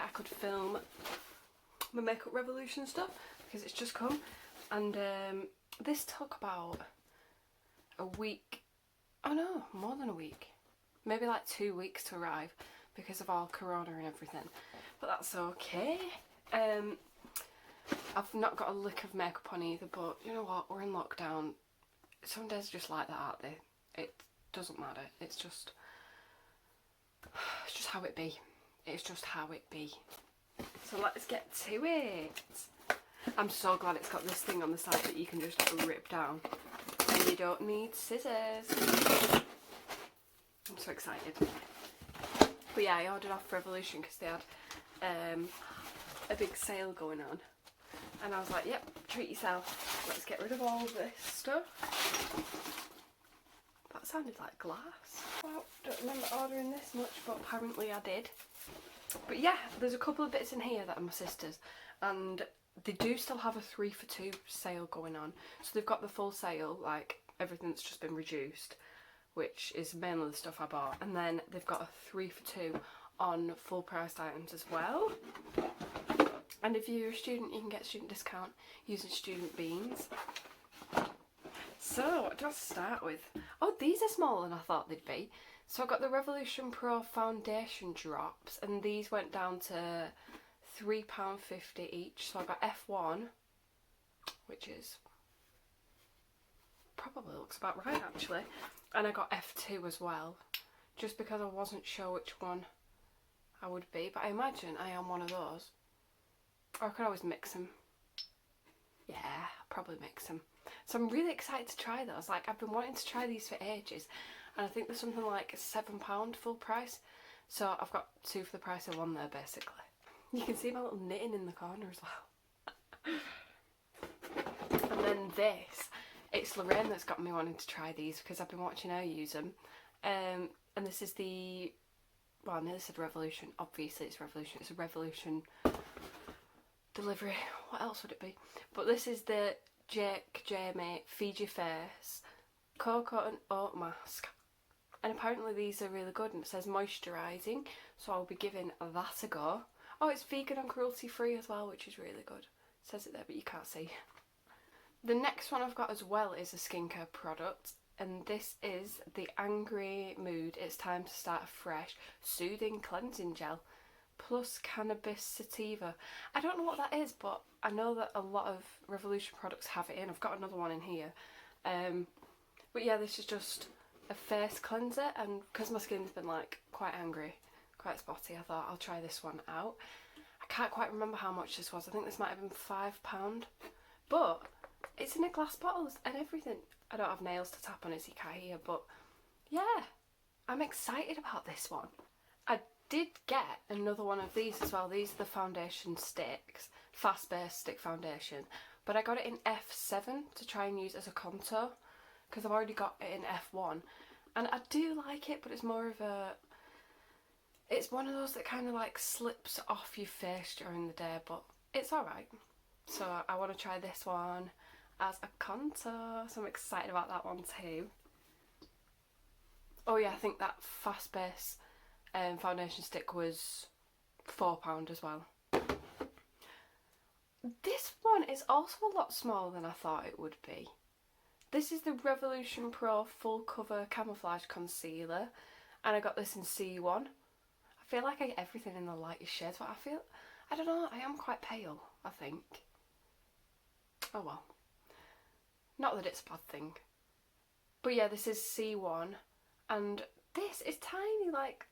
I could film my makeup revolution stuff because it's just come, and this took about a week. Oh no, more than a week, maybe like 2 weeks to arrive because of all corona and everything, but that's okay. I've not got a lick of makeup on either, but you know what, we're in lockdown. Some days are just like that, aren't they? It doesn't matter, it's just how it be. It's just how it be. So let's get to it. I'm so glad it's got this thing on the side that you can just rip down and you don't need scissors. I'm so excited. But yeah, I ordered off Revolution because they had a big sale going on, and I was like, yep, treat yourself, let's get rid of all this stuff. That sounded like glass. Well, don't remember ordering this much, but apparently I did. But yeah, there's a couple of bits in here that are my sister's, and they do still have a 3 for 2 sale going on. So they've got the full sale, like everything's just been reduced, which is mainly the stuff I bought, and then they've got a 3 for 2 on full priced items as well. And if you're a student, you can get a student discount using student beans. So what do I start with? Oh, these are smaller than I thought they'd be. So I got the Revolution Pro foundation drops, and these went down to £3.50 each. So I got F1, which is probably looks about right actually, and I got F2 as well, just because I wasn't sure which one I would be, but I imagine I am one of those. Or I could always mix them. Yeah, I'll probably mix them. So I'm really excited to try those. Like, I've been wanting to try these for ages, and I think there's something like £7 full price. So I've got 2 for the price of 1 there, basically. You can see my little knitting in the corner as well. And then this, it's Lorraine that's got me wanting to try these because I've been watching her use them. And this is the, well, I nearly said Revolution. Obviously it's Revolution. It's a Revolution delivery. What else would it be? But this is the Jake Jamie Fiji Face Cocoa and Oat Mask. And apparently these are really good, and it says moisturising, so I'll be giving that a go. Oh, it's vegan and cruelty free as well, which is really good. It says it there, but you can't see. The next one I've got as well is a skincare product, and this is the Angry Mood It's Time to Start Fresh Soothing Cleansing Gel plus Cannabis Sativa. I don't know what that is, but I know that a lot of Revolution products have it in. I've got another one in here. But yeah, this is just a face cleanser, and because my skin's been like quite angry, quite spotty, I thought I'll try this one out. I can't quite remember how much this was. I think this might have been £5, but it's in a glass bottle and everything. I don't have nails to tap on, as you can't hear, but yeah, I'm excited about this one. I did get another one of these as well. These are the foundation sticks, fast base stick foundation, but I got it in F7 to try and use as a contour because I've already got it in F1, and I do like it, but it's more of a, it's one of those that kind of like slips off your face during the day, but it's alright. So I want to try this one as a contour, so I'm excited about that one too. Oh yeah, I think that fast base foundation stick was £4 as well. This one is also a lot smaller than I thought it would be. This is the Revolution Pro Full Cover Camouflage Concealer, and I got this in C1. I feel like I get everything in the lightest shades, but I don't know, I am quite pale, I think. Oh well. Not that it's a bad thing. But yeah, this is C1, and this is tiny, like,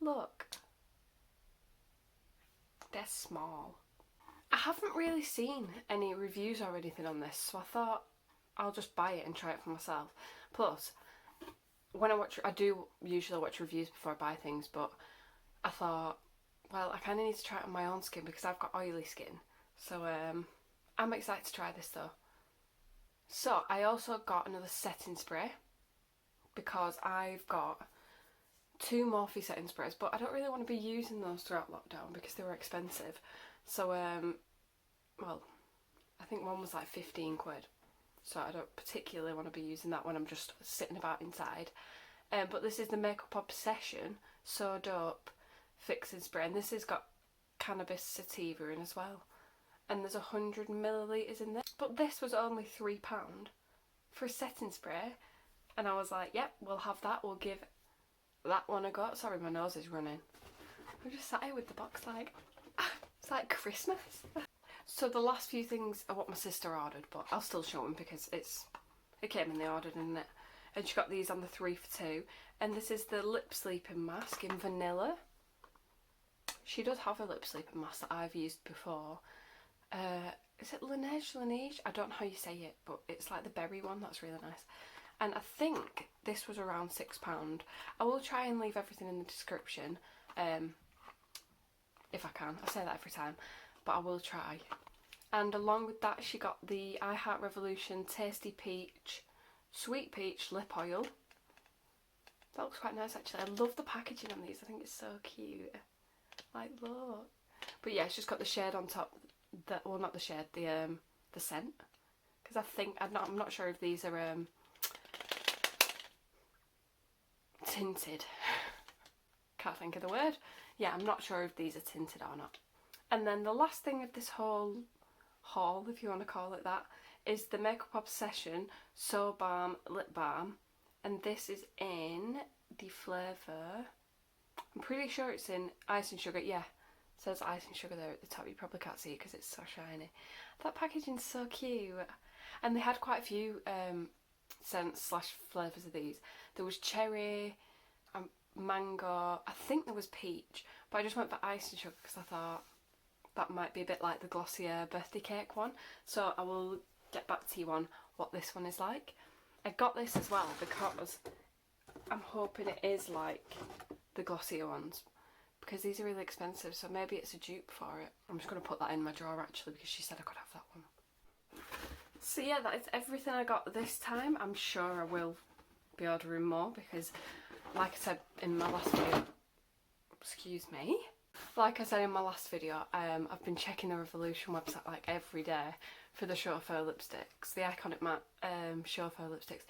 look. They're small. I haven't really seen any reviews or anything on this, so I thought I'll just buy it and try it for myself. Plus, when I do usually watch reviews before I buy things, but I thought, well, I kind of need to try it on my own skin because I've got oily skin. So I'm excited to try this though. So I also got another setting spray because I've got 2 Morphe setting sprays, but I don't really want to be using those throughout lockdown because they were expensive. So well, I think one was like 15 quid. So I don't particularly want to be using that when I'm just sitting about inside. But this is the Makeup Obsession So Dope Fixing Spray, and this has got cannabis sativa in as well. And there's 100 millilitres in there. But this was only £3 for a setting spray. And I was like, yep, we'll have that. We'll give that one a go. Sorry, my nose is running. I just sat here with the box like, it's like Christmas. So the last few things are what my sister ordered, but I'll still show them because it came in the order, didn't it? And she got these on the 3 for 2. And this is the lip sleeping mask in vanilla. She does have a lip sleeping mask that I've used before. Is it Laneige? I don't know how you say it, but it's like the berry one. That's really nice. And I think this was around £6. I will try and leave everything in the description, if I can. I say that every time, but I will try. And along with that, she got the I Heart Revolution Tasty Peach, Sweet Peach Lip Oil. That looks quite nice actually. I love the packaging on these. I think it's so cute. Like, look. But yeah, it's just got the shade on top. Well, not the shade, the scent. Because I think, I'm not sure if these are tinted. Can't think of the word. Yeah, I'm not sure if these are tinted or not. And then the last thing of this whole haul, if you want to call it that, is the Makeup Obsession So Balm Lip Balm. And this is in the flavour, I'm pretty sure it's in Ice and Sugar. Yeah, it says Ice and Sugar there at the top. You probably can't see it because it's so shiny. That packaging's so cute. And they had quite a few scents / flavours of these. There was cherry, mango, I think there was peach, but I just went for Ice and Sugar because I thought that might be a bit like the Glossier birthday cake one. So I will get back to you on what this one is like. I got this as well because I'm hoping it is like the Glossier ones, because these are really expensive, so maybe it's a dupe for it. I'm just going to put that in my drawer actually because she said I could have that one. So yeah, that is everything I got this time. I'm sure I will be ordering more because, like I said in my last video, like I said in my last video, I've been checking the Revolution website like every day for the Chauffeur lipsticks, the Iconic Matte Chauffeur lipsticks.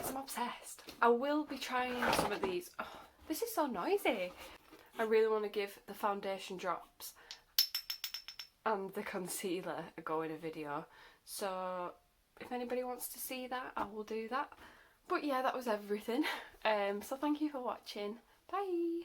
So I'm obsessed. I will be trying some of these. Oh, this is so noisy. I really want to give the foundation drops and the concealer a go in a video. So if anybody wants to see that, I will do that. But yeah, that was everything. So thank you for watching. Bye.